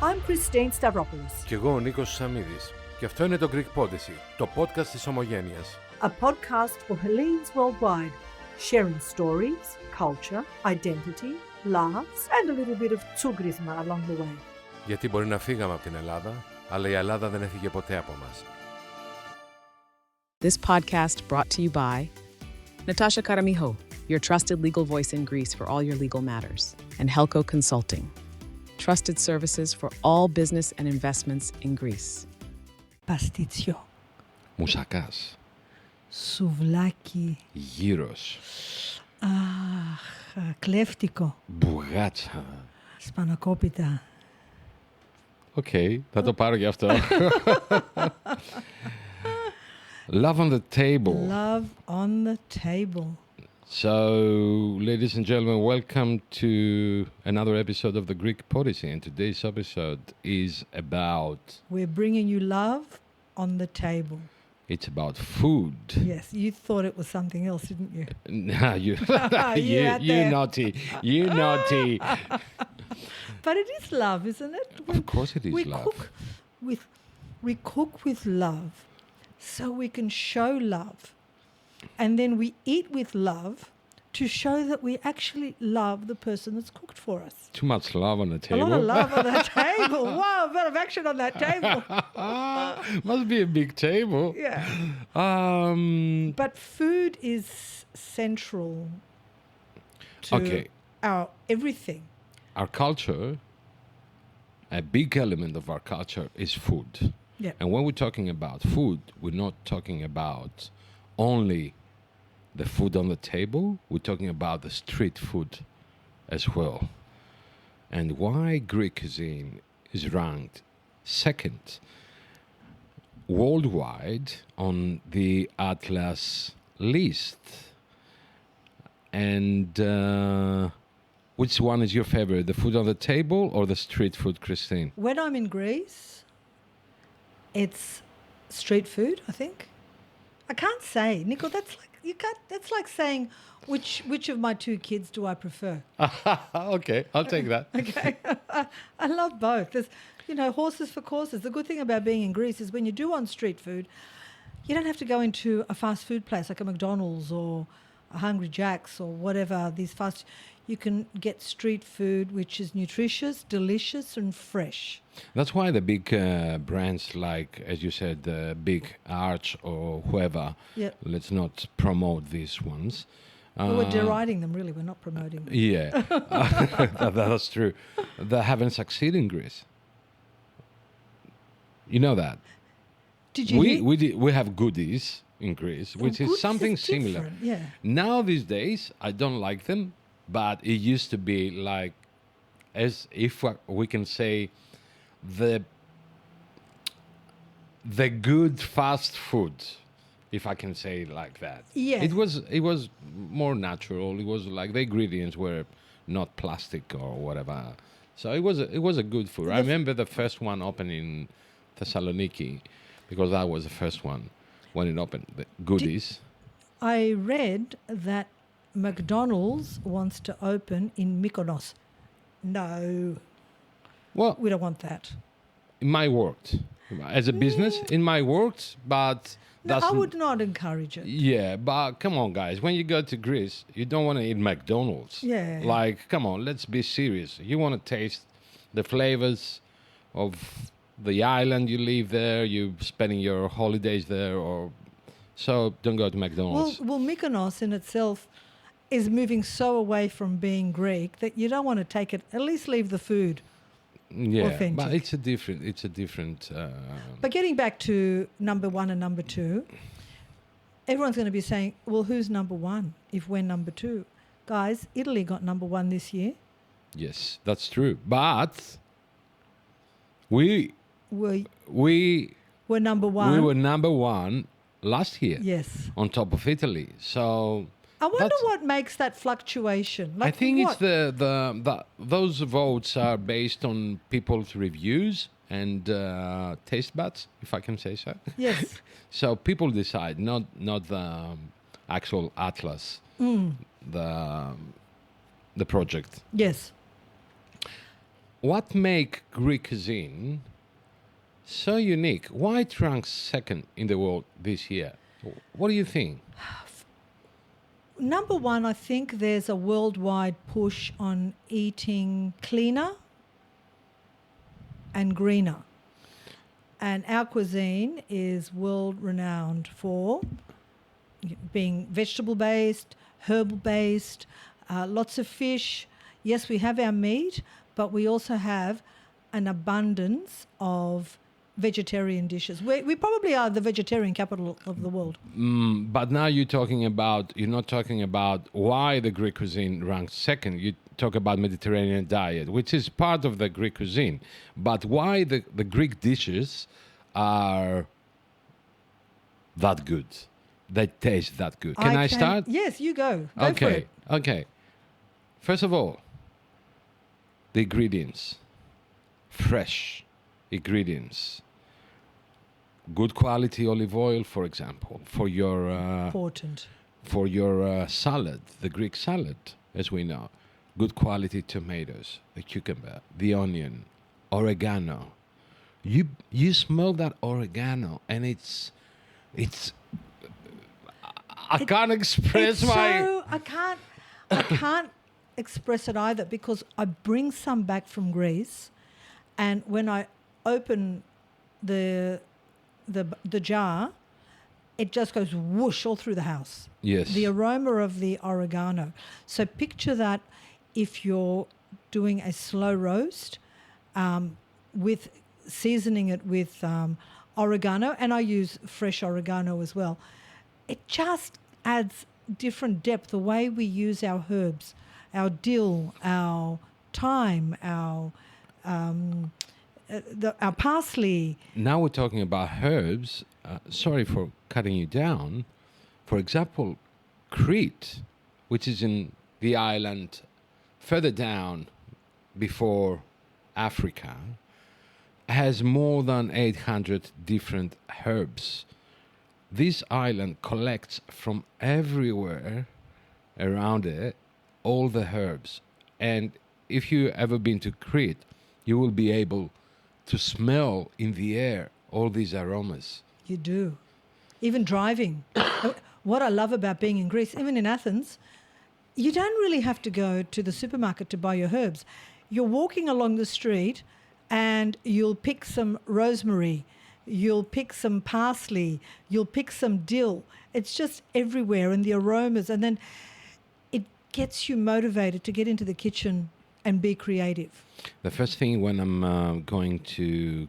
I'm Christine Stavropoulos. Και εγώ ο Νίκος Σαμίδης. Και αυτό είναι το Greek Odyssey, το podcast της Ομογένειας. A podcast for Hellenes worldwide, sharing stories, culture, identity, laughs and a little bit of tsugrisma along the way. Γιατί μπορεί να φύγαμε από την Ελλάδα, αλλά η Ελλάδα δεν έφυγε ποτέ από μας. This podcast brought to you by Natasha Karamiho, your trusted legal voice in Greece for all your legal matters, and Helco Consulting, trusted services for all business and investments in Greece. Pastiτσio. Μουσακάς. Σουβλάκι. Γύρος. Αχ, κλέφτικο. Μπουγάτσα. Σπανακόπιτα. Οκ, θα το πάρω γι' αυτό. Love on the table. Love on the table. So, ladies and gentlemen, welcome to another episode of the Greek Odyssey. And today's episode is about... We're bringing you love on the table. It's about food. Yes, you thought it was something else, didn't you? Nah, you naughty. You naughty. But it is love, isn't it? Of course it is love. We cook with love so we can show love. And then we eat with love to show that we actually love the person that's cooked for us. Too much love on the table. A lot of love on the table. Wow, a lot of action on that table. Must be a big table. Yeah. But food is central to our everything. Our culture, a big element of our culture is food. Yeah. And when we're talking about food, we're not talking about only the food on the table, we're talking about the street food as well. And why Greek cuisine is ranked second worldwide on the Atlas list. And which one is your favorite, the food on the table or the street food, Christine? When I'm in Greece, it's street food, I think. I can't say, Nico. That's like saying which of my two kids do I prefer? Okay, I'll take that. Okay, I love both. There's, horses for courses. The good thing about being in Greece is when you do on street food, you don't have to go into a fast food place like a McDonald's or a Hungry Jack's or whatever. You can get street food which is nutritious, delicious, and fresh. That's why the big brands like, as you said, the Big Arch or whoever, let's not promote these ones. We're deriding them, really. We're not promoting them. Yeah, that's true. They haven't succeeded in Greece. You know that. Did you we have goodies in Greece, which is something similar. Yeah. Now these days, I don't like them, but it used to be like, as if we can say, the good fast food, if I can say it like that. Yeah. It was more natural. It was like the ingredients were not plastic or whatever. So it was a good food. I remember the first one opened in Thessaloniki, because that was the first one when it opened, the goodies. I read that McDonald's wants to open in Mykonos. No. Well, we don't want that. It might work. As a business, it might work, but... No, I would not encourage it. Yeah, but come on, guys. When you go to Greece, you don't want to eat McDonald's. Yeah. Like, come on, let's be serious. You want to taste the flavors of the island you live there, you're spending your holidays there, or... So don't go to McDonald's. Well, Mykonos in itself is moving so away from being Greek that you don't want to take it. At least leave the food authentic. But it's a different. But getting back to number one and number two, everyone's going to be saying, "Well, who's number one if we're number two?" Guys, Italy got number one this year. Yes, that's true. But we were number one. We were number one last year. Yes. On top of Italy. So I wonder what makes that fluctuation. Like I think what? it's the those votes are based on people's reviews and taste buds, if I can say so. Yes. So people decide, not the actual Atlas, the project. Yes. what make Greek cuisine so unique? Why it ranks second in the world this year? What do you think? Number one, I think there's a worldwide push on eating cleaner and greener. And our cuisine is world renowned for being vegetable based, herbal based, lots of fish. Yes, we have our meat, but we also have an abundance of vegetarian dishes. We probably are the vegetarian capital of the world. But now you're not talking about why the Greek cuisine ranks second. You talk about Mediterranean diet, which is part of the Greek cuisine. But why the Greek dishes are that good? They taste that good. Can I start? Yes, you go. Go for it. Okay. First of all, the ingredients. Fresh ingredients. Good quality olive oil, for example, for your Important. for your salad, the Greek salad, as we know. Good quality tomatoes, the cucumber, the onion, oregano. You smell that oregano, and it's I can't express I can't express it either, because I bring some back from Greece, and when I open the jar, it just goes whoosh all through the house. Yes. The aroma of the oregano. So picture that if you're doing a slow roast, with seasoning it with oregano, and I use fresh oregano as well. It just adds different depth, the way we use our herbs, our dill, our thyme, our parsley. Now we're talking about herbs. Sorry for cutting you down. For example, Crete, which is in the island further down before Africa, has more than 800 different herbs. This island collects from everywhere around it all the herbs. And if you've ever been to Crete, you will be able to smell in the air all these aromas. You do. Even driving. What I love about being in Greece, even in Athens, you don't really have to go to the supermarket to buy your herbs. You're walking along the street and you'll pick some rosemary, you'll pick some parsley, you'll pick some dill. It's just everywhere, and the aromas. And then it gets you motivated to get into the kitchen and be creative. The first thing when I'm going to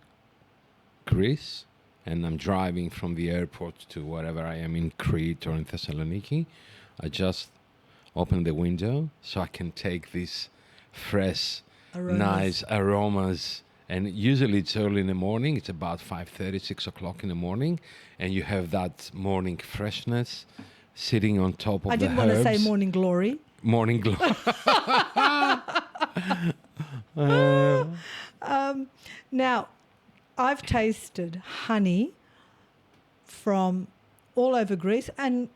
Greece and I'm driving from the airport to wherever I am in Crete or in Thessaloniki, I just open the window so I can take these fresh, nice aromas. And usually it's early in the morning. It's about 5:30, 6 o'clock in the morning. And you have that morning freshness sitting on top of the herbs. I didn't want to say morning glory. Morning glory. Now, I've tasted honey from all over Greece and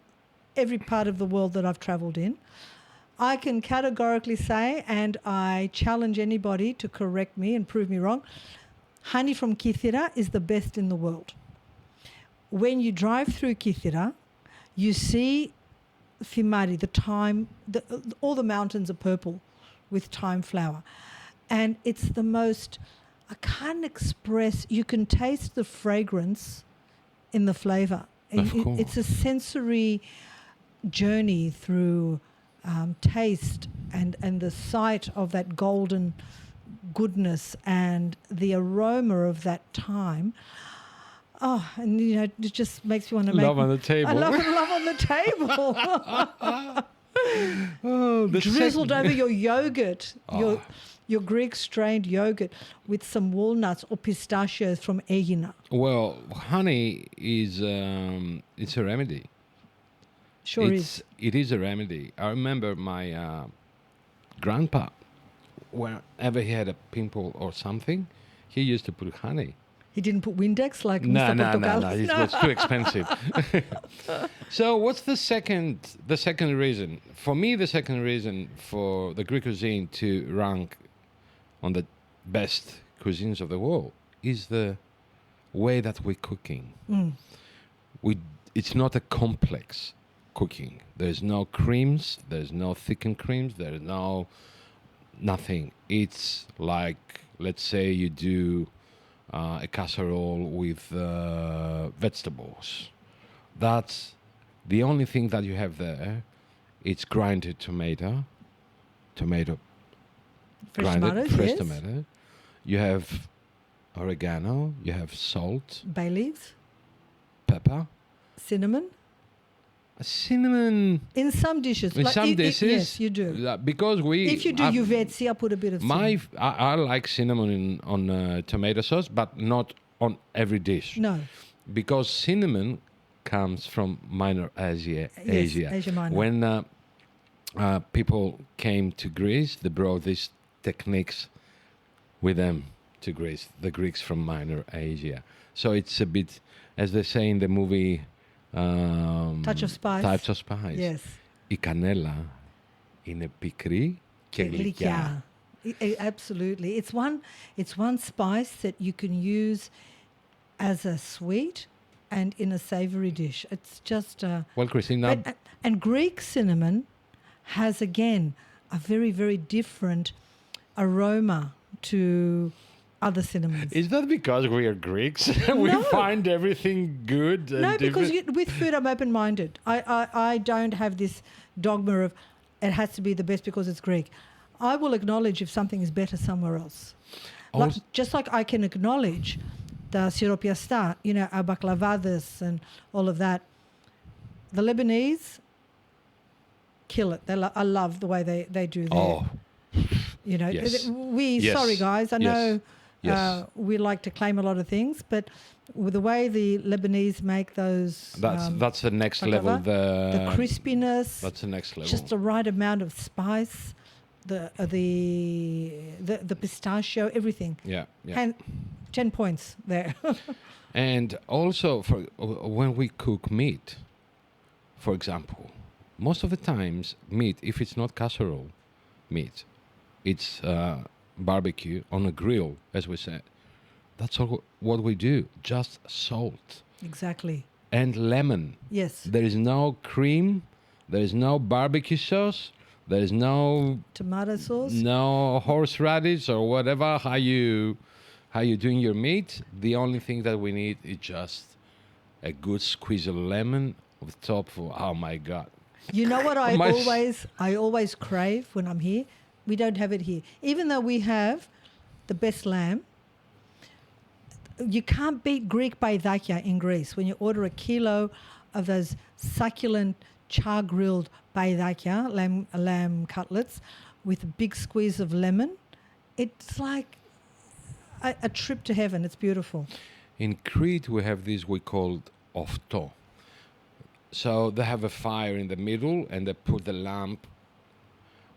every part of the world that I've travelled in. I can categorically say, and I challenge anybody to correct me and prove me wrong, honey from Kythera is the best in the world. When you drive through Kythera, you see thymari, the thyme, all the mountains are purple with thyme flower. And it's the most, I can't express, you can taste the fragrance in the flavour. It's a sensory journey through taste and the sight of that golden goodness and the aroma of that thyme. Oh, and it just makes me want to love on the table. I love on the table. Drizzled over your yogurt, your Greek strained yogurt with some walnuts or pistachios from Aegina. Well, honey is it's a remedy. Sure is. It is a remedy. I remember my grandpa, whenever he had a pimple or something, he used to put honey. He didn't put Windex like No, Mr. Portugal? It was too expensive. So what's the second reason? For me, the second reason for the Greek cuisine to rank on the best cuisines of the world is the way that we're cooking. It's not a complex cooking. There's no creams, there's no thickened creams, there's no nothing. It's like, let's say you do a casserole with vegetables. That's the only thing that you have there. It's grinded tomato, Fresh tomatoes, fresh yes. tomato. You have oregano, you have salt, Bay leaves, pepper, cinnamon. cinnamon. In some dishes. In some dishes, yes, you do. Because If you do uvezi, I put a bit of cinnamon. I like cinnamon on tomato sauce, but not on every dish. No. Because cinnamon comes from Minor Asia. Asia Minor. When people came to Greece, they brought these techniques with them to Greece, the Greeks from Minor Asia. So it's a bit, as they say in the movie, Touch of spice. Touch of spice. Yes. Η κανέλα είναι πικρή και γλυκιά. Absolutely. It's one spice that you can use as a sweet and in a savory dish. It's just Well, Christina, and Greek cinnamon has again a very, very different aroma to other cinnamons. is that because we are Greeks? We No. find everything good and No, because different? with food I'm open-minded. I don't have this dogma of it has to be the best because it's Greek. I will acknowledge if something is better somewhere else. Also- Just like I can acknowledge the siropiasta, our baklavadas and all of that. The Lebanese kill it. I love the way they do their, Oh, yes. Yes. Sorry guys, I Yes. know Yes. we like to claim a lot of things, but with the way the Lebanese make those that's the next level. baklava, the crispiness, That's the next level. just the right amount of spice, the pistachio, everything. yeah, yeah. And 10 points there. And also, for when we cook meat, for example, most of the times meat, if it's not casserole meat, it's barbecue on a grill, as we said. That's all what we do. Just salt Exactly. and lemon. Yes. There is no cream. There is no barbecue sauce. There is no Tomato sauce. horseradish or whatever. How you doing your meat? The only thing that we need is just a good squeeze of lemon on the top. Oh my God! You know what I My- always crave when I'm here? We don't have it here. Even though we have the best lamb, you can't beat Greek bougatsa in Greece. When you order a kilo of those succulent char-grilled bougatsa, lamb cutlets, with a big squeeze of lemon, it's like a trip to heaven. It's beautiful. In Crete, we have this we called ofto. So they have a fire in the middle, and they put the lamp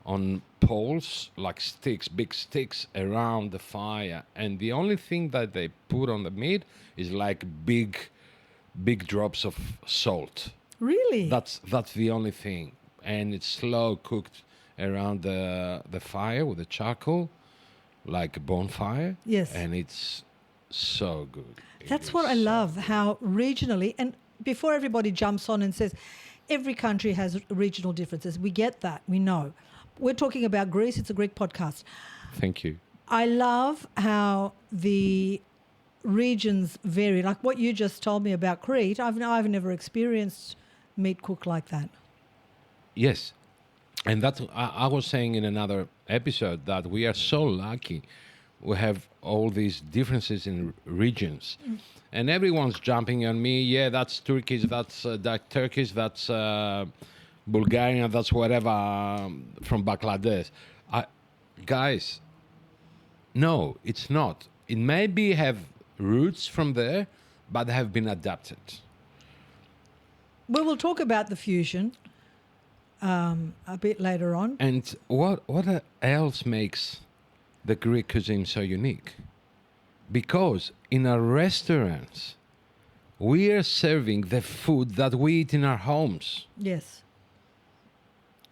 on poles, like sticks, big sticks around the fire. And the only thing that they put on the meat is like big drops of salt. Really? That's the only thing. And it's slow cooked around the fire with the charcoal, like a bonfire. Yes. And it's so good. It That's is what I so love, good. how regionally, and before everybody jumps on and says, every country has regional differences. We get that. We know. We're talking about Greece. It's a Greek podcast. Thank you. I love how the regions vary. Like what you just told me about Crete, I've never experienced meat cooked like that. Yes. And that's, I was saying in another episode that we are so lucky we have all these differences in regions. And everyone's jumping on me. Yeah, that's Turkish, that's Turkish, that's Bulgarian, that's whatever from Bangladesh. Guys, no, it's not. It maybe have roots from there, but they have been adapted. We will talk about the fusion a bit later on. And what else makes the Greek cuisine so unique? Because in our restaurants, we are serving the food that we eat in our homes. Yes.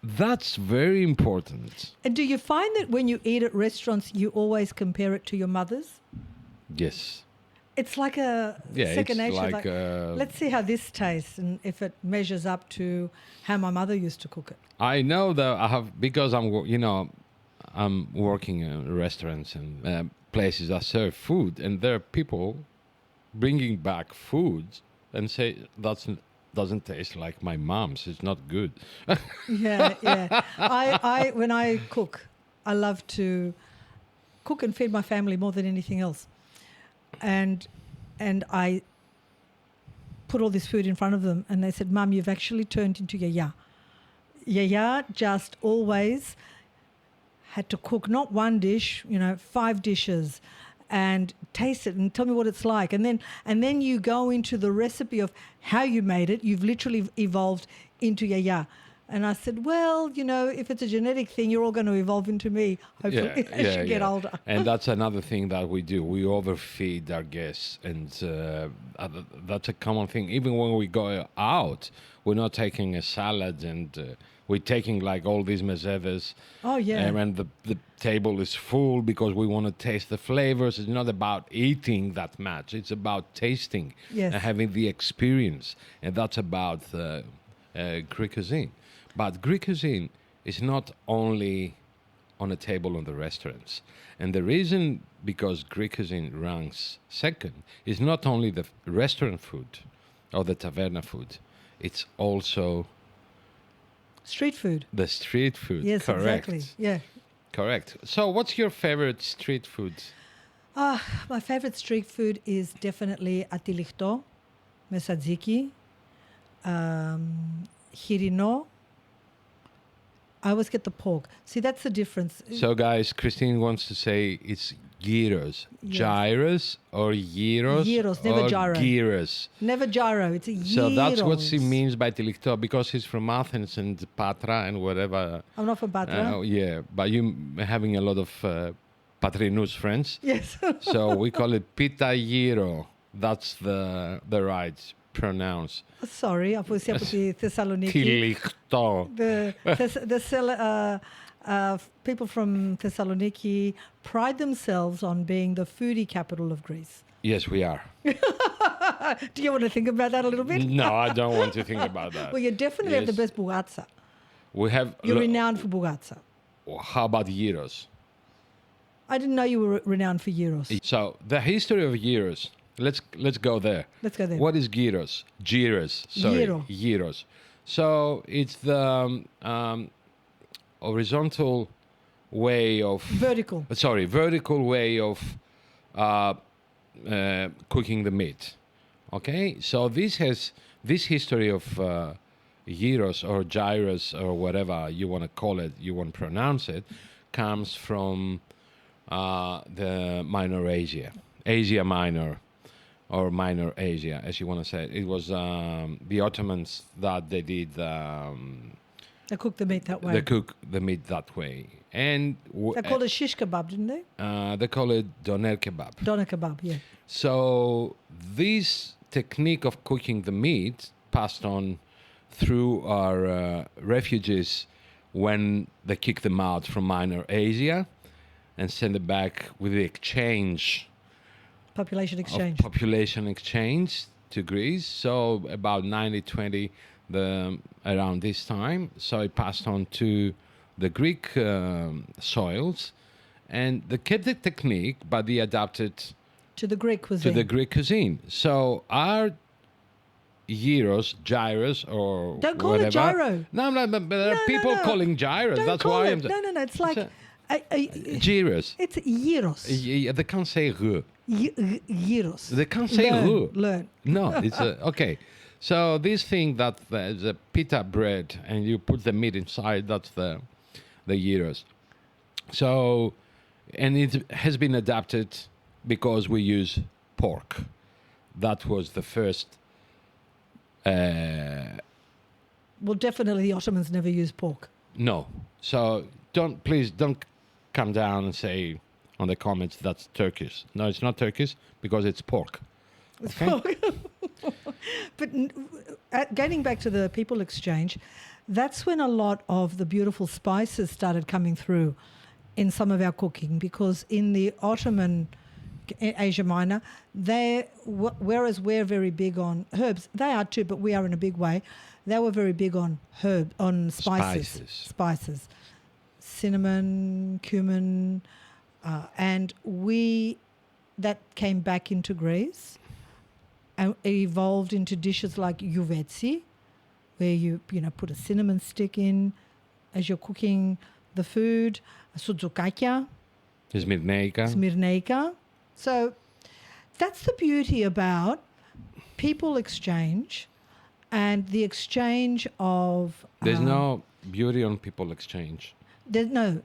That's very important. And do you find that when you eat at restaurants, you always compare it to your mother's? Yes. It's like a second it's nature. like Let's see how this tastes and if it measures up to how my mother used to cook it. I know that I have, because I'm working in restaurants and places that serve food, and there are people bringing back food and say doesn't taste like my mom's. It's not good. Yeah, yeah. I when I cook, I love to cook and feed my family more than anything else. And I put all this food in front of them, and they said, "Mum, you've actually turned into Yaya. Yaya just always had to cook not one dish, 5 dishes, and taste it and tell me what it's like. And then you go into the recipe of how you made it. You've literally evolved into Yaya." And I said, well, if it's a genetic thing, you're all going to evolve into me, hopefully, as you get older. And that's another thing that we do. We overfeed our guests. And that's a common thing. Even when we go out, we're not taking a salad, and we're taking like all these mezeves. Oh, yeah. And the table is full because we want to taste the flavors. It's not about eating that much. It's about tasting Yes. and having the experience. And that's about Greek cuisine. But Greek cuisine is not only on a table in the restaurants. And the reason because Greek cuisine ranks second is not only the restaurant food or the taverna food, it's also Street food. the street food. Yes, Correct. exactly. Yeah. Correct. So what's your favorite street food? My favorite street food is definitely atilikto, mesadziki, hirino. I always get the pork. See, that's the difference. So guys, Christine wants to say it's gyros. Yes. Gyros or gyros? Gyros, never or gyro. Gyros. Never gyro. It's a gyros. So that's what she means by tilikto, because he's from Athens and Patra and whatever. I'm not from Patra. Yeah, but you having a lot of Patrinus friends. Yes. So we call it pita gyro. That's the right pronounce. Sorry, από τη Thessaloniki. Tilikto. The people from Thessaloniki pride themselves on being the foodie capital of Greece. Yes, we are. Do you want to think about that a little bit? No, I don't want to think about that. Well, you definitely have the Yes. best bougatsa. We have. You're renowned for bougatsa. How about gyros? I didn't know you were renowned for gyros. So the history of gyros. Let's go there. Let's go there. What is gyros? Gyros. Sorry, Gyro. gyros. So it's the horizontal way of Vertical. vertical way of cooking the meat. Okay, so this history of gyros or gyros or whatever you want to call it, you want to pronounce it, comes from the Minor Asia Minor, or Minor Asia, as you want to say it. It was the Ottomans that they did. They cook the meat that way. They cook the meat that way, and They called it shish kebab, didn't they? they call it doner kebab. Doner kebab, yeah. So this technique of cooking the meat passed on through our refugees when they kicked them out from Minor Asia and sent it back with the exchange Population exchange. of population exchange to Greece. So about 1920, around this time. So it passed on to the Greek soils, and they kept the technique, but they adapted To the Greek cuisine. to the Greek cuisine. So our gyros, or Don't call whatever. it gyro. No, but there are No, people no. calling gyros. Don't That's call why it. No. It's like gyros. it's gyros. They can't say r. Gyros. They can't say r. Learn. No, it's okay. So this thing that the pita bread, and you put the meat inside, that's the gyros. So, and it has been adapted because we use pork. That was the first. Well, definitely the Ottomans never used pork. No. So please don't come down and say on the comments that's Turkish. No, it's not Turkish because it's pork. It's Okay. pork. But getting back to the people exchange, that's when a lot of the beautiful spices started coming through in some of our cooking, because in the Ottoman Asia Minor, whereas we're very big on herbs, they are too, but we are in a big way. They were very big on spices, cinnamon, cumin, and that came back into Greece and evolved into dishes like yuvetsi, where you put a cinnamon stick in as you're cooking the food, sudzukakia, smirneika. So that's the beauty about people exchange and the exchange of... There's no beauty on people exchange. There's no...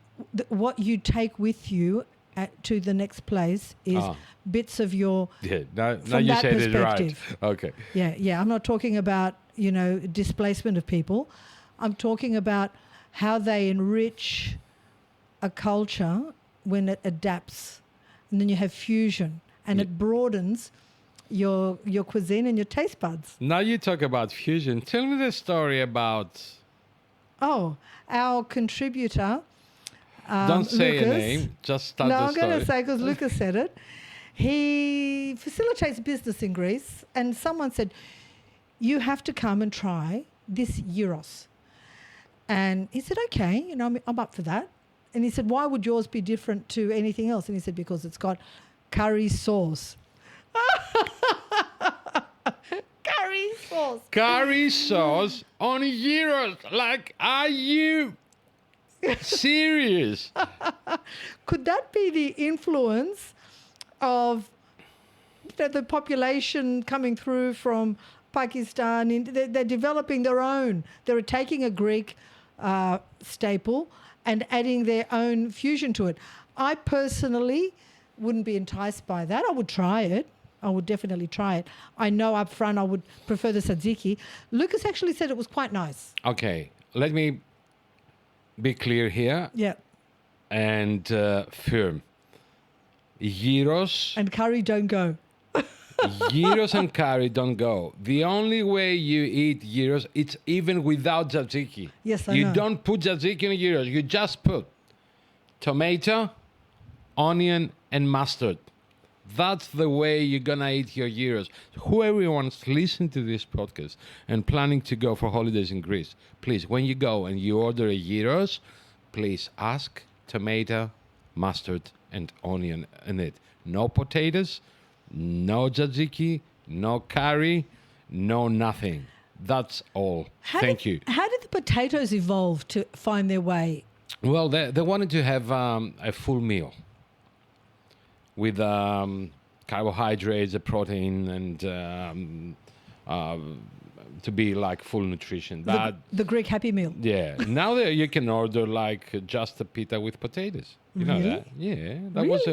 what you take with you to the next place is bits of your... Yeah, now from you that said it right. perspective. Okay. Yeah. I'm not talking about, displacement of people. I'm talking about how they enrich a culture when it adapts. And then you have fusion, and it broadens your cuisine and your taste buds. Now you talk about fusion. Tell me the story about... Oh, our contributor, Don't say Lucas, a name, just start No, the I'm story. going to say, because Lucas said it. He facilitates business in Greece, and someone said, you have to come and try this gyros. And he said, okay, I'm up for that. And he said, why would yours be different to anything else? And he said, because it's got curry sauce. Curry sauce. Curry sauce on gyros. Like, are you serious? Could that be the influence of the population coming through from Pakistan? They're developing their own. They're taking a Greek staple and adding their own fusion to it. I personally wouldn't be enticed by that. I would try it. I would definitely try it. I know up front I would prefer the tzatziki. Lucas actually said it was quite nice. Okay, let me be clear here Yeah. and firm. Gyros, And curry don't go. gyros and curry don't go. The only way you eat gyros, it's even without tzatziki. Yes, I You know. don't put tzatziki in gyros. You just put tomato, onion, and mustard. That's the way you're going to eat your gyros. Whoever wants to listen to this podcast and planning to go for holidays in Greece, please, when you go and you order a gyros, please ask tomato, mustard, and onion in it. No potatoes, no tzatziki, no curry, no nothing. That's all. Thank you. How did the potatoes evolve to find their way? Well, they wanted to have a full meal with carbohydrates, a protein, and to be like full nutrition. The Greek Happy Meal. Yeah. Now you can order like just a pita with potatoes. You know Really? that? Yeah. That was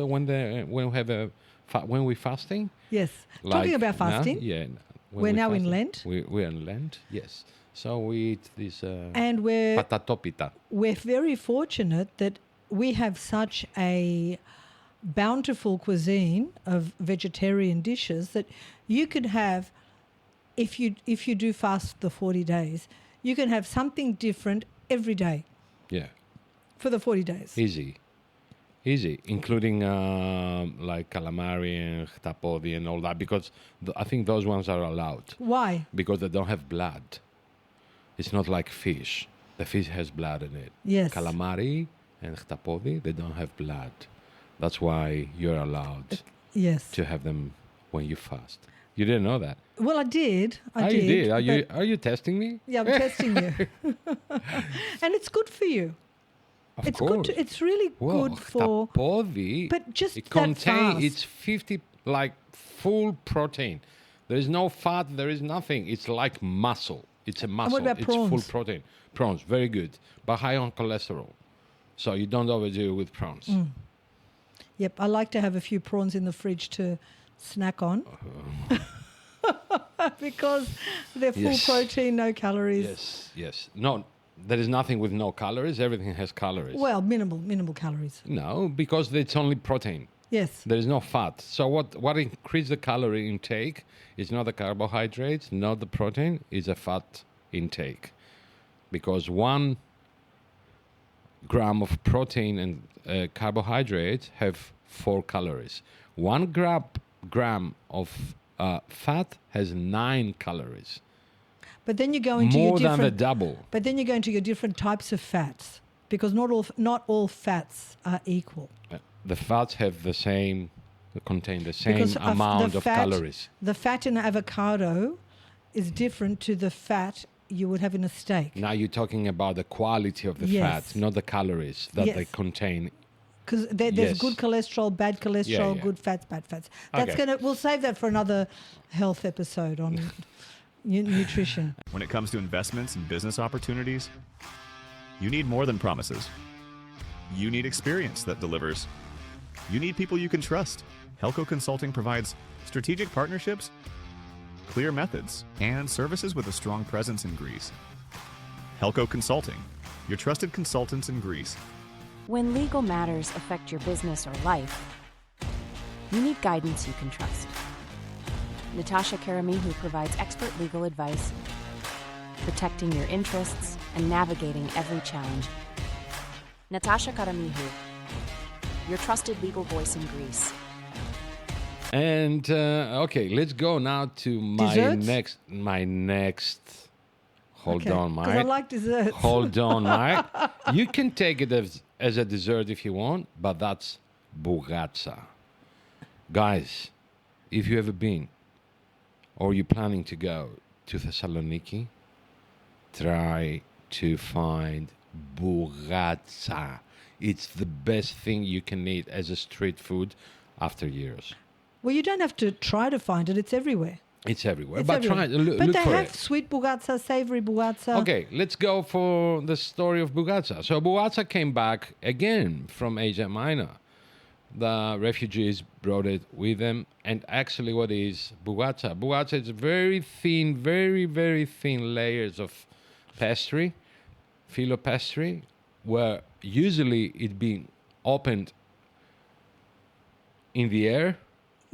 when we fasting. Yes. Like Talking about now, fasting. yeah. when We're we now in fasting. Lent. We're in Lent. Yes. So we eat this And patato pita. we're very fortunate that we have such a bountiful cuisine of vegetarian dishes that you could have, if you do fast the 40 days, you can have something different every day Yeah. for the 40 days. Easy, including like calamari and chtapodi and all that, because I think those ones are allowed Why? because they don't have blood. It's not like fish. The fish has blood in it. Yes. Calamari and chtapodi, they don't have blood. That's why you're allowed Yes. to have them when you fast. You didn't know that? Well, I did. You did. but- Are you testing me? Yeah, I'm testing you. And it's good for you. Of It's course. good. It's really Well, good for. chtapodi, But just it that contains fast. it's 50 like full protein. There is no fat. There is nothing. It's like muscle. It's a muscle. about it's prawns? full protein. Prawns, very good, but high on cholesterol. So you don't overdo it with prawns. Yep, I like to have a few prawns in the fridge to snack on. Because they're full Yes. protein, no calories. Yes. No, there is nothing with no calories. Everything has calories. Well, minimal calories. No, because it's only protein. Yes. There is no fat. So what increases the calorie intake is not the carbohydrates, not the protein, is a fat intake. because 1 gram of protein and carbohydrate have 4 calories. 1 gram of fat has 9 calories. But then you go into More your than different, the double. But then you go into your different types of fats, because not all fats are equal. The fats have the same, contain the same Because amount the of fat- calories. The fat in avocado is different to the fat you would have in a steak. Now you're talking about the quality of the Yes. fat, not the calories that they Yes. contain. Because there's Yes. good cholesterol, bad cholesterol, yeah. good fats, bad fats. That's Okay. we'll save that for another health episode on nutrition. When it comes to investments and business opportunities, you need more than promises. You need experience that delivers. You need people you can trust. Helco Consulting provides strategic partnerships, clear methods, and services with a strong presence in Greece. Helco Consulting, your trusted consultants in Greece. When legal matters affect your business or life, you need guidance you can trust. Natasha Karamihu provides expert legal advice, protecting your interests and navigating every challenge. Natasha Karamihu, your trusted legal voice in Greece. And okay, let's go now to Desserts? my next. Hold Okay. on, Because I Mike. like desserts. Hold on, Mike. You can take it as a dessert if you want, but that's bougatsa. Guys, if you ever been or you're planning to go to Thessaloniki, try to find bougatsa. It's the best thing you can eat as a street food after years. Well, you don't have to try to find it. It's everywhere. It's everywhere. It's But everywhere. try look But they for have it. sweet bougatsa, savory bougatsa. Okay, let's go for the story of bougatsa. So bougatsa came back again from Asia Minor. The refugees brought it with them. And actually what is bougatsa? Bougatsa is very thin, very, very thin layers of pastry, filo pastry, where usually it being opened in the air.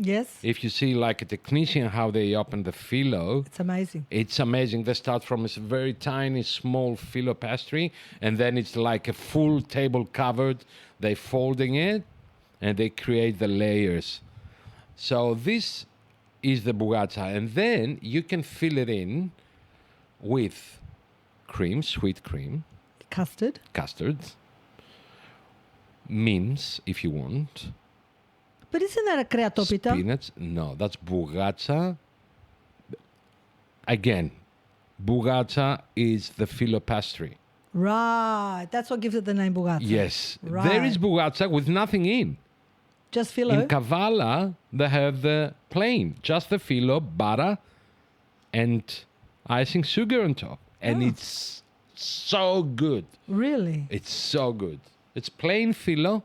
Yes, If you see like a technician how they open the filo, it's amazing. it's amazing. They start from a very tiny, small filo pastry, and then it's like a full table covered. They folding it, and they create the layers. So this is the bougatsa, and then you can fill it in with cream, sweet cream, Custard. custard, mince if you want, But isn't that a kreatopita? spinach. No, that's bougatsa. Again, bougatsa is the filo pastry. Right. That's what gives it the name bougatsa. Yes, Right. there is bougatsa with nothing in. Just filo. In Kavala, they have the plain, just the filo, butter, and icing sugar on top. And it's so good. Really? It's so good. It's plain filo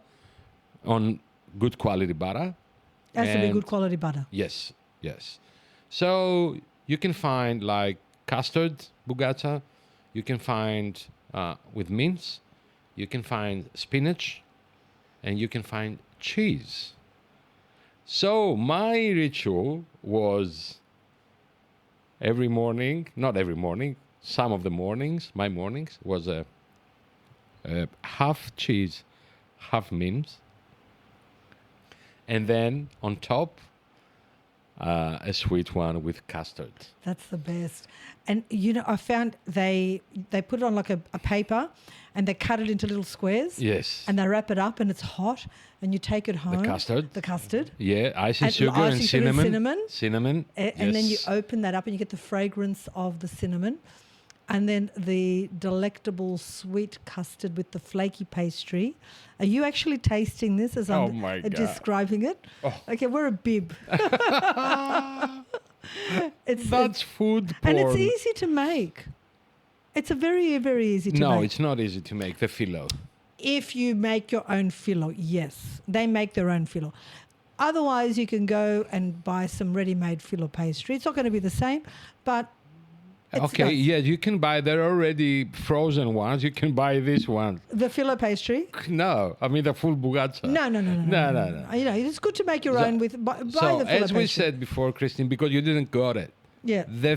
on good quality butter. Has to be and- good quality butter. Yes, yes. So you can find like custard bougatsa. You can find with mince. You can find spinach, and you can find cheese. So my ritual was every morning, not every morning, some of the mornings, my mornings was a half cheese, half mince, and then on top a sweet one with custard. That's the best. And you know, I found they put it on like a paper, and they cut it into little squares. Yes. And they wrap it up, and it's hot, and you take it home. custard. The custard. Yeah, icing And sugar and icing sugar and cinnamon. cinnamon. Cinnamon. And then you yes. open that up, and you get the fragrance of the cinnamon, and then the delectable sweet custard with the flaky pastry. Are you actually tasting this as Oh I'm my God. describing it? Oh. Okay, we're a bib. That's food porn. and it's easy to make. It's a very, very easy to No, make. it's not easy to make the filo. If you make your own filo, yes. They make their own filo. Otherwise, you can go and buy some ready-made filo pastry. It's not going to be the same, but it's Okay, nice. yeah, you can buy. They're already frozen ones. You can buy this one. The filo pastry? No, I mean the full bougatsa. No. No. You know, it's good to make your So- own with buy So the filo as we pastry. said before, Christine, because you didn't got it. Yeah. The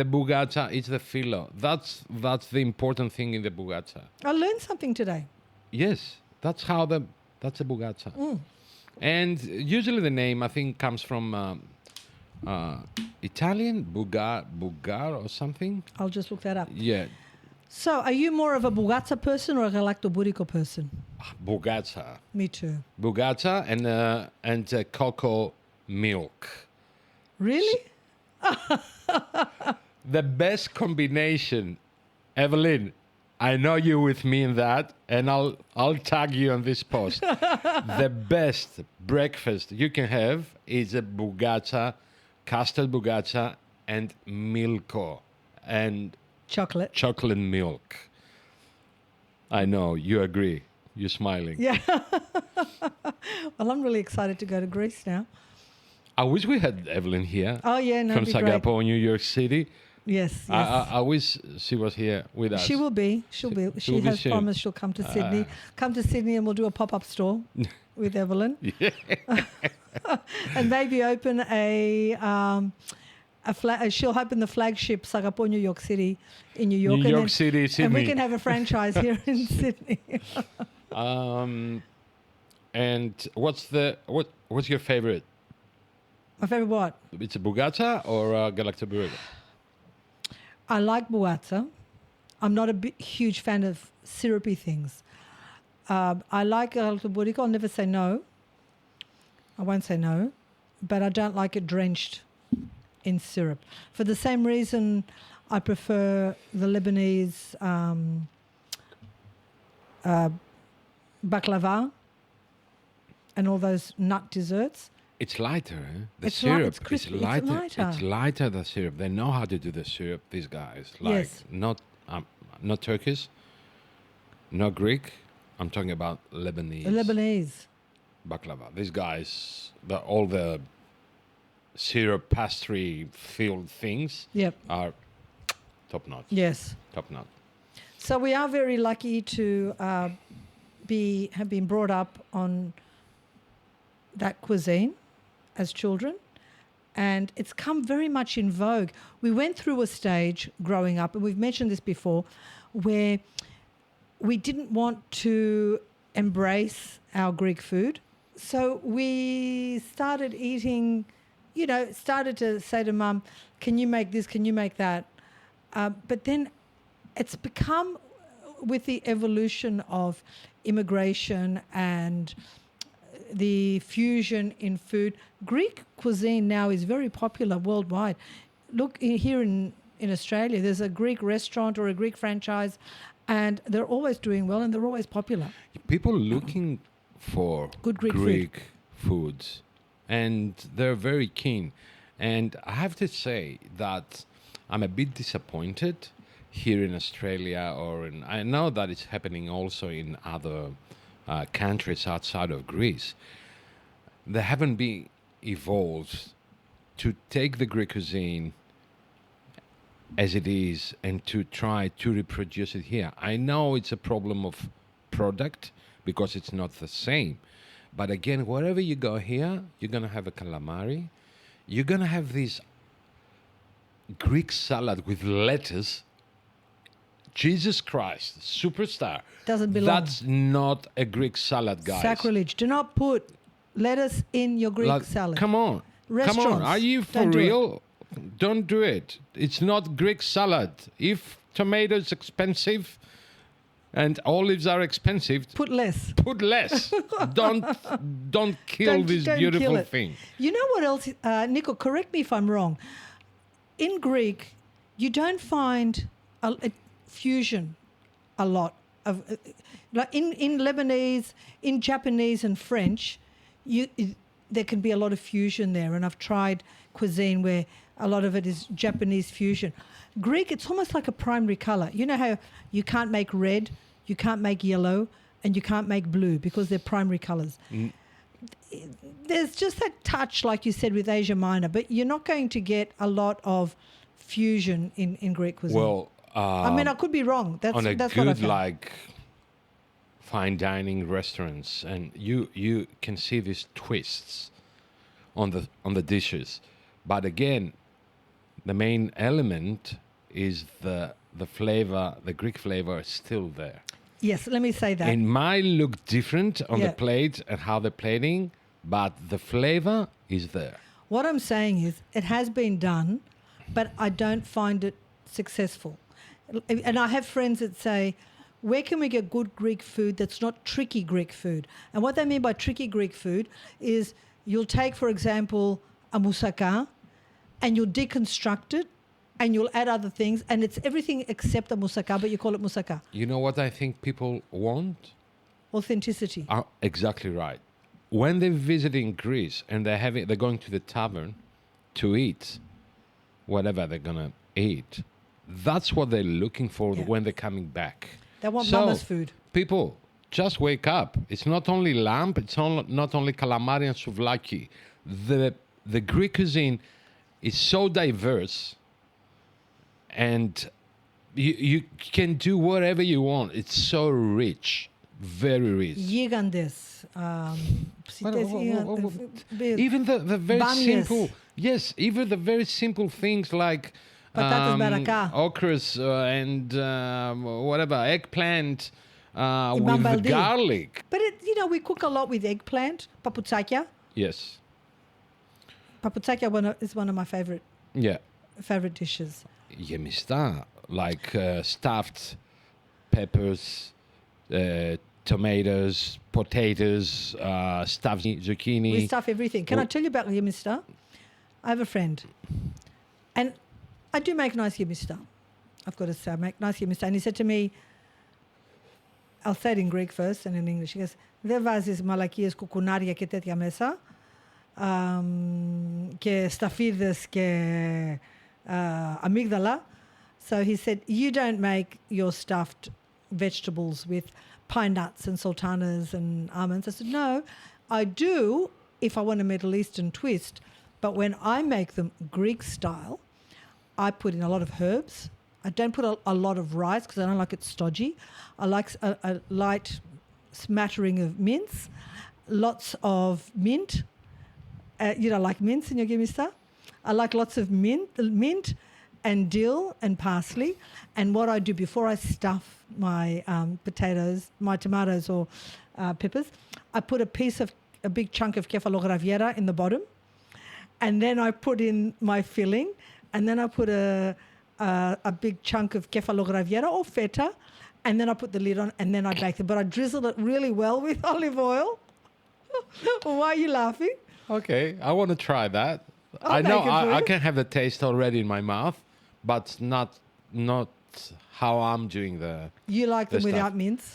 bougatsa is the filo. That's the important thing in the bougatsa. I learned something today. Yes, that's a bougatsa. And usually the name, I think, comes from Italian, bugar or something. I'll just look that up. Yeah, So, are you more of a bougatsa person or a galactoburico person? bougatsa. Me too. Bougatsa and cocoa milk. Really? The best combination, Evelyn. I know you with me in that, and I'll tag you on this post. The best breakfast you can have is a bougatsa, custard bougatsa, and milko, and Chocolate. chocolate milk. I know you agree. You're smiling. Yeah. Well, I'm really excited to go to Greece now. I wish we had Evelyn here Oh, yeah, no, from it'd be great. Singapore, New York City. Yes, yes. I wish she was here with us. She will be. She will be has soon. promised she'll come to Sydney. Come to Sydney and we'll do a pop-up store with Evelyn. Yeah. And maybe open she'll open the flagship Singapore, New York City in New York. New York City, Sydney. And we can have a franchise here in Sydney. And what's your favorite? My favorite what? It's a bougatsa or a galactoburico? I like bougatsa. I'm not a huge fan of syrupy things. I like galactoburico. I'll never say no. I won't say no. But I don't like it drenched in syrup. For the same reason, I prefer the Lebanese baklava and all those nut desserts. It's lighter, eh? The It's syrup it's crispy. is lighter. It's lighter. It's lighter the syrup. They know how to do the syrup. These guys, like Yes. not Turkish, not Greek. I'm talking about Lebanese. Lebanese. Baklava. These guys, all the syrup pastry filled things Yep. are top notch. Yes. Top notch. So we are very lucky to have been brought up on that cuisine as children, and it's come very much in vogue. We went through a stage growing up, and we've mentioned this before, where we didn't want to embrace our Greek food. So we started eating, started to say to Mum, can you make this, can you make that? But then it's become, with the evolution of immigration and the fusion in food, Greek cuisine now is very popular worldwide. Look, here in Australia, there's a Greek restaurant or a Greek franchise, and they're always doing well and they're always popular. People looking for Good Greek foods, and they're very keen. And I have to say that I'm a bit disappointed here in Australia, I know that it's happening also in other countries outside of Greece. They haven't been evolved to take the Greek cuisine as it is and to try to reproduce it here. I know it's a problem of product because it's not the same. But again, wherever you go here, you're going to have a calamari. You're going to have this Greek salad with lettuce. Jesus Christ, superstar. Doesn't belong. That's not a Greek salad, guys. Sacrilege. Do not put lettuce in your Greek Like, salad. Come on. Come on. Restaurants, Are you for don't do it. real? Don't do it. It's not Greek salad. If tomatoes expensive and olives are expensive, Put less. put less. don't kill this don't beautiful kill it. thing. You know what else, Nico, correct me if I'm wrong. In Greek, you don't find a fusion a lot. Like in Lebanese, in Japanese and French, there can be a lot of fusion there. And I've tried cuisine where a lot of it is Japanese fusion. Greek, it's almost like a primary color. You know how you can't make red, you can't make yellow, and you can't make blue because they're primary colors. There's just that touch, like you said, with Asia Minor, but you're not going to get a lot of fusion in Greek cuisine. Well, I mean, I could be wrong. That's on a what I good found. like fine dining restaurants, and you can see these twists on the dishes. But again, the main element is the flavor, the Greek flavor is still there. Yes, let me say that. It might look different on Yeah. the plate and how they're plating, but the flavor is there. What I'm saying is it has been done, but I don't find it successful. And I have friends that say, where can we get good Greek food that's not tricky Greek food? And what they mean by tricky Greek food is you'll take, for example, a moussaka and you'll deconstruct it and you'll add other things and it's everything except a moussaka, but you call it moussaka. You know what I think people want? Authenticity. Are exactly right. When they're visiting Greece and they're going to the tavern to eat whatever they're gonna eat, that's what they're looking for Yeah. when they're coming back. They want So, mama's food. People, just wake up. It's not only lamb, not only calamari and souvlaki. The Greek cuisine is so diverse and you can do whatever you want. It's so rich, very rich. Gigantes. Even the very Bamyas. simple, yes, even the very simple things like Patatas baraka. okras and whatever, eggplant with Baldi. garlic. But we cook a lot with eggplant, paputsakia. Yes, Paputsakia is one of my favorite yeah. dishes. Γεμιστά, like stuffed peppers, tomatoes, potatoes, stuffed zucchini. We stuff everything. Can I tell you about yemista? I have a friend, and I do make nice yemista. I've got to say, I make nice yemista. And he said to me, I'll say it in Greek first and in English. He goes, δεν βάζεις μαλακίες, κουκουνάρια και τέτοια μέσα και σταφίδες και amygdala. So he said, you don't make your stuffed vegetables with pine nuts and sultanas and almonds. I said, no, I do if I want a Middle Eastern twist. But when I make them Greek style, I put in a lot of herbs. I don't put a lot of rice because I don't like it stodgy. I like a light smattering of mince, lots of mint. You don't like mince in your gimista? I like lots of mint and dill and parsley. And what I do before I stuff my my tomatoes or peppers, I put a big chunk of kefalograviera in the bottom. And then I put in my filling. And then I put a big chunk of kefalograviera or feta. And then I put the lid on and then I bake them. But I drizzle it really well with olive oil. Why are you laughing? Okay, I want to try that. I'll I know make it for I you. can have the taste already in my mouth, but not how I'm doing the. You like them the without stuff. mince?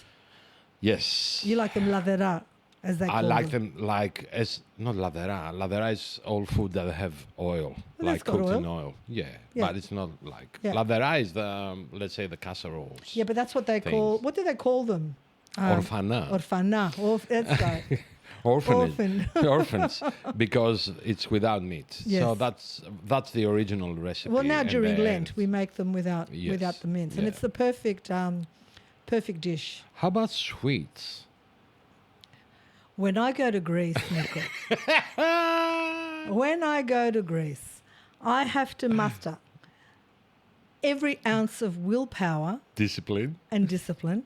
Yes. You like them ladera, as they call I them. like them like as not ladera. Ladera is all food that have oil, Well, like that's got cooked in oil. oil. Yeah, Yeah. but it's not like Yeah. ladera is the let's say the casseroles. Yeah, but that's what they things. call. What do they call them? Orfana. Orfana. That's right. Orphanage. Orphans, because it's without meat. So Yes. that's the original recipe. Well, now and during then- Lent we make them without Yes. the mince, and Yeah. it's the perfect dish. How about sweets? When I go to Greece, Nico, when I go to Greece, I have to muster every ounce of willpower Discipline. and discipline.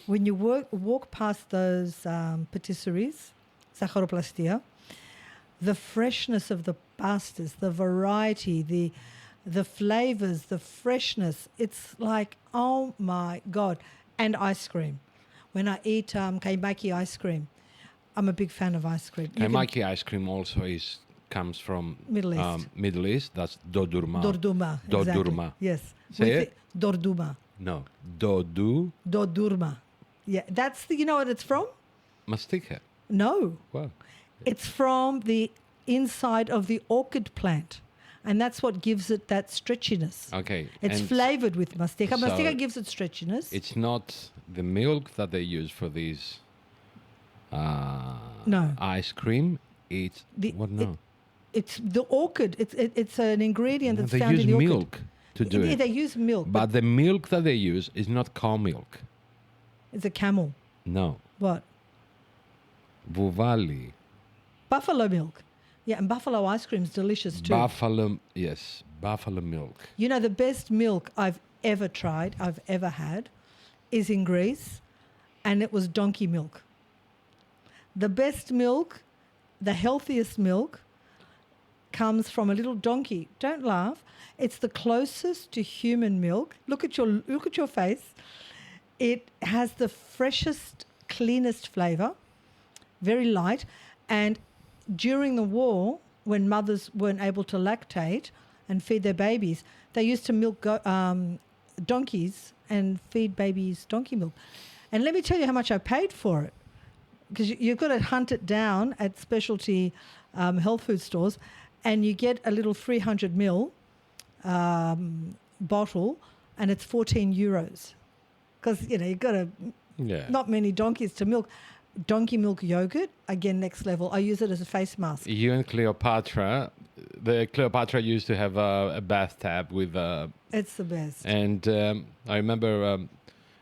When you walk past those patisseries, sacharoplastia, the freshness of the pastas, the variety, the flavors, the freshness, it's like, oh my God. And ice cream. When I eat kaimaki ice cream, I'm a big fan of ice cream. You can- Kaimaki ice cream also comes from Middle East. Middle East. That's dodurma. Dorduma. Dordurma. Exactly. Yes. Say With it. Dorduma. No, dodu Dordurma. Yeah. That's you know what it's from? mastica. No. Well, It's from the inside of the orchid plant. And that's what gives it that stretchiness. okay. It's and flavored with mastica. so Mastica gives it stretchiness. it's not the milk that they use for these No. ice cream. It's The- what no? It's the orchid. It's an ingredient that's they found use in the orchid. milk to do it. They use milk, But the milk that they use is not cow milk. it's a camel. No. What? Buvali. Buffalo milk. Yeah, and buffalo ice cream is delicious too. Buffalo, yes. Buffalo milk. You know, the best milk I've ever tried, I've ever had, is in Greece, and it was donkey milk. The best milk, the healthiest milk, comes from a little donkey. Don't laugh. It's the closest to human milk. Look at your face. It has the freshest, cleanest flavour, very light. And during the war, when mothers weren't able to lactate and feed their babies, they used to milk donkeys and feed babies donkey milk. And let me tell you how much I paid for it, because you've got to hunt it down at specialty health food stores, and you get a little 300 ml bottle, and it's 14 euros. Because, you know, you've got not many donkeys to milk. Donkey milk yogurt, again, next level. I use it as a face mask. You and Cleopatra, the Cleopatra used to have a bathtub with... It's the best. And I remember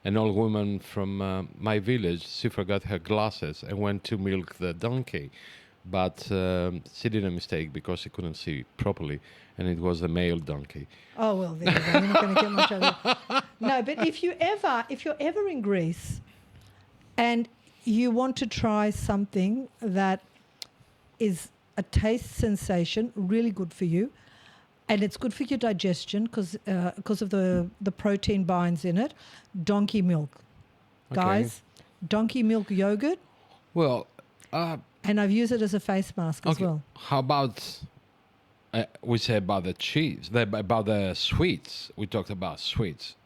an old woman from my village, she forgot her glasses and went to milk the donkey. But she did a mistake because she couldn't see properly, and it was a male donkey. Oh, well, there you go. You're not going to get much out of it. No, but if you're ever in Greece and you want to try something that is a taste sensation, really good for you, and it's good for your digestion because of the protein binds in it, donkey milk. Okay. Guys, donkey milk yogurt. Well... and I've used it as a face mask as well. How about, we say about the cheese, about the sweets. We talked about sweets.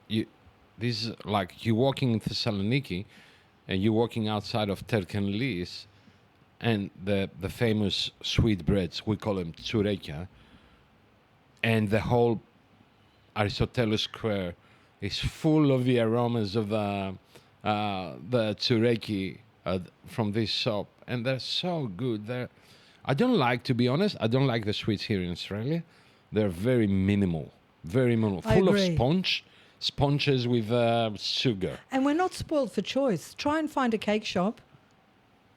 This is like you're walking in Thessaloniki and you're walking outside of Terkenlis, and the famous sweet breads, we call them tsurekia, and the whole Aristoteles Square is full of the aromas of the tsureki from this shop, and they're so good. I don't like, to be honest, I don't like the sweets here in Australia. They're very minimal, full of sponges with sugar. And we're not spoiled for choice. Try and find a cake shop.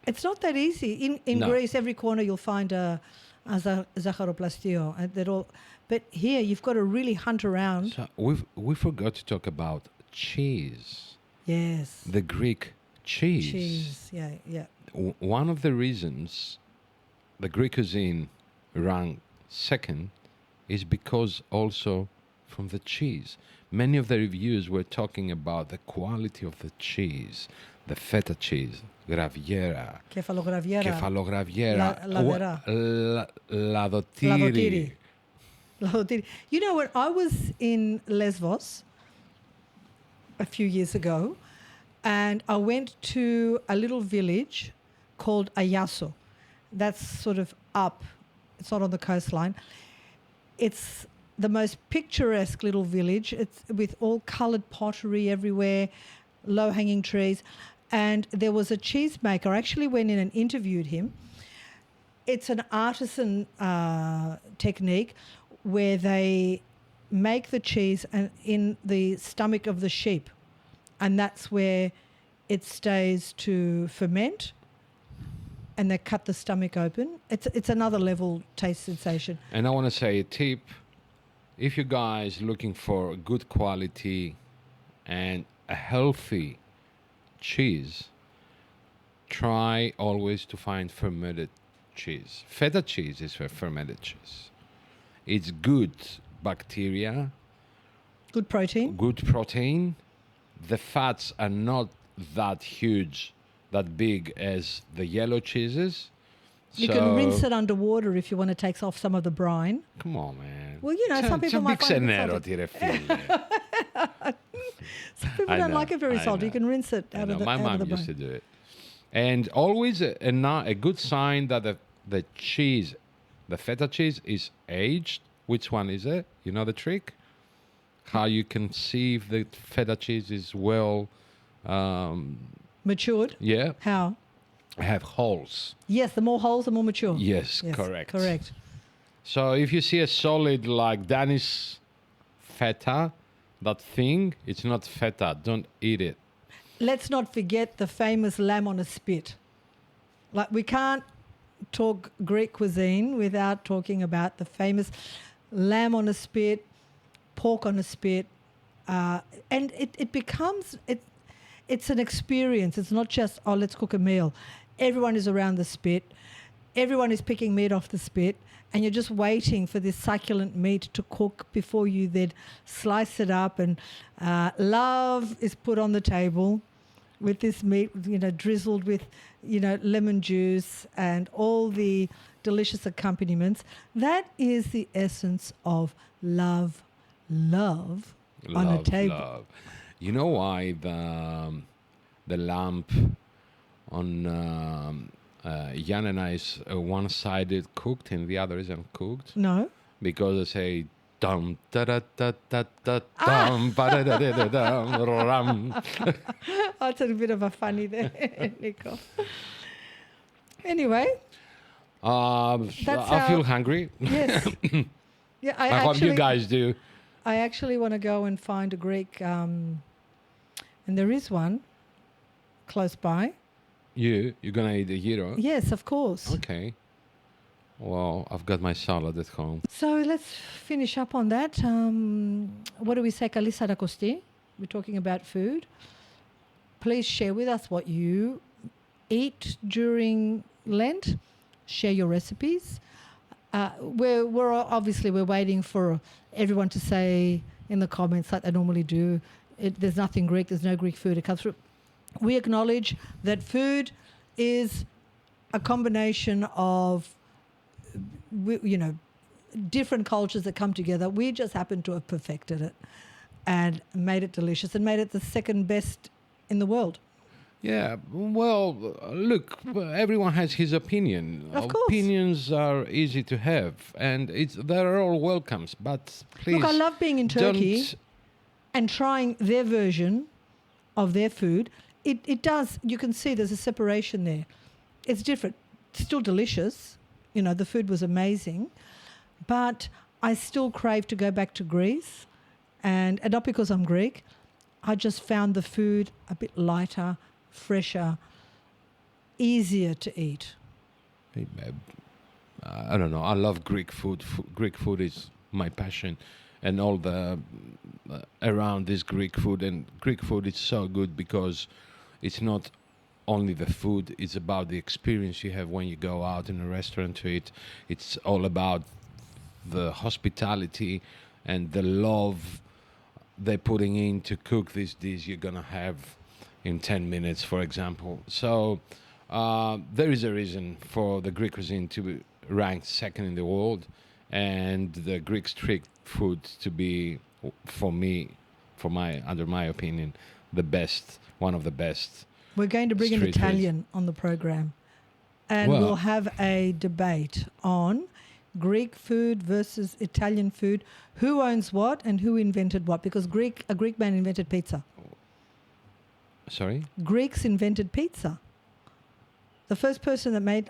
It's not that easy. In Greece, every corner you'll find a zacharoplastio. And they're all, but here you've got to really hunt around. So we forgot to talk about cheese. Yes. The Greek cheese. Cheese, yeah. One of the reasons the Greek cuisine ranked second is because also from the cheese. Many of the reviews were talking about the quality of the cheese, the feta cheese, graviera, kefalograviera, ladotiri. You know, when I was in Lesbos a few years ago, and I went to a little village called Ayasso. That's sort of up. It's not on the coastline. It's the most picturesque little village. It's with all coloured pottery everywhere, low-hanging trees. And there was a cheesemaker. I actually went in and interviewed him. It's an artisan technique where they make the cheese in the stomach of the sheep. And that's where it stays to ferment, and they cut the stomach open. It's another level taste sensation. And I want to say a tip. If you guys looking for good quality and a healthy cheese, try always to find fermented cheese. Feta cheese is a fermented cheese. It's good bacteria. Good protein. The fats are not that huge, that big as the yellow cheeses. You can rinse it underwater if you want to take off some of the brine. Come on, man. Well, you know, some people might find it salty. Some people don't like it very salty. You can rinse it out of the brine. My mom used to do it. And always a good sign that the cheese, the feta cheese, is aged. Which one is it? You know the trick? How you can see if the feta cheese is well... matured? Yeah. How? Have holes. Yes, the more holes, the more mature. Yes, correct. Correct. So if you see a solid like Danish feta, that thing, it's not feta. Don't eat it. Let's not forget the famous lamb on a spit. Like, we can't talk Greek cuisine without talking about the famous lamb on a spit, pork on a spit, and it becomes it's an experience. It's not just, oh, let's cook a meal. Everyone is around the spit. Everyone is picking meat off the spit, and you're just waiting for this succulent meat to cook before you then slice it up. And love is put on the table with this meat, drizzled with, lemon juice and all the delicious accompaniments. That is the essence of love on a table. Love. You know why the lamp on Jan and I is one-sided cooked and the other isn't cooked? No. Because they say dum da da da da da dum ba da da da dum ram. That's a bit of a funny there, Nico. Anyway. I feel hungry. Yes. Yeah, I hope you guys do. I actually want to go and find a Greek, and there is one close by. You're going to eat a gyro? Yes, of course. Okay. Well, I've got my salad at home. So let's finish up on that. What do we say? Kallis Sarakosti. We're talking about food. Please share with us what you eat during Lent. Share your recipes. We're waiting for everyone to say in the comments like they normally do. There's nothing Greek. There's no Greek food. It comes through. We acknowledge that food is a combination of, different cultures that come together. We just happen to have perfected it and made it delicious and made it the second best in the world. Yeah, well, look, everyone has his opinion. Of course. Opinions are easy to have, and they're all welcomes, but please... Look, I love being in Turkey and trying their version of their food. It does, you can see there's a separation there. It's different. It's still delicious. The food was amazing. But I still crave to go back to Greece. And not because I'm Greek. I just found the food a bit lighter, fresher, easier to eat. I don't know. I love Greek food. Greek food is my passion. And all the around this Greek food. And Greek food is so good because it's not only the food, it's about the experience you have when you go out in a restaurant to eat. It's all about the hospitality and the love they're putting in to cook this dish you're going to have in 10 minutes, for example. So there is a reason for the Greek cuisine to be ranked second in the world and the Greek street food to be, under my opinion, the best, one of the best. We're going to bring an Italian on the program, and we'll have a debate on Greek food versus Italian food. Who owns what and who invented what? Because a Greek man invented pizza. Sorry? Greeks invented pizza. The first person that made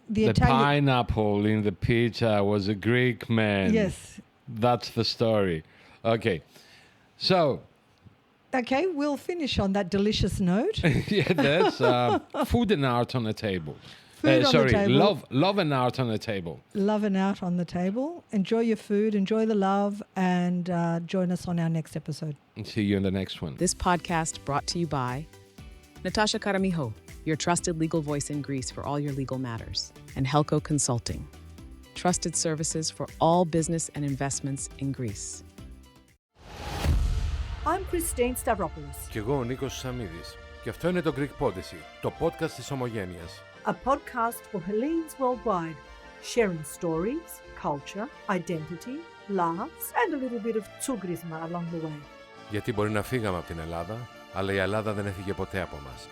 the Italian... pineapple in the pizza was a Greek man. Yes. That's the story. Okay. So... Okay, we'll finish on that delicious note. Yeah, that's food and art on the table. Food on the table. Love and art on the table. Love and art on the table. Enjoy your food, enjoy the love, and join us on our next episode. And see you in the next one. This podcast brought to you by Natasha Karamiho, your trusted legal voice in Greece for all your legal matters, and Helco Consulting, trusted services for all business and investments in Greece. I'm Christine Stavropoulos. Και εγώ ο Νίκος Σαμίδης. Και αυτό είναι το Greek Podyssey, το podcast της Ομογένειας. A podcast for Hellenes worldwide, sharing stories, culture, identity, laughs, and a little bit of tsugrisma along the way. Γιατί μπορεί να φύγαμε από την Ελλάδα, αλλά η Ελλάδα δεν έφυγε ποτέ από μας.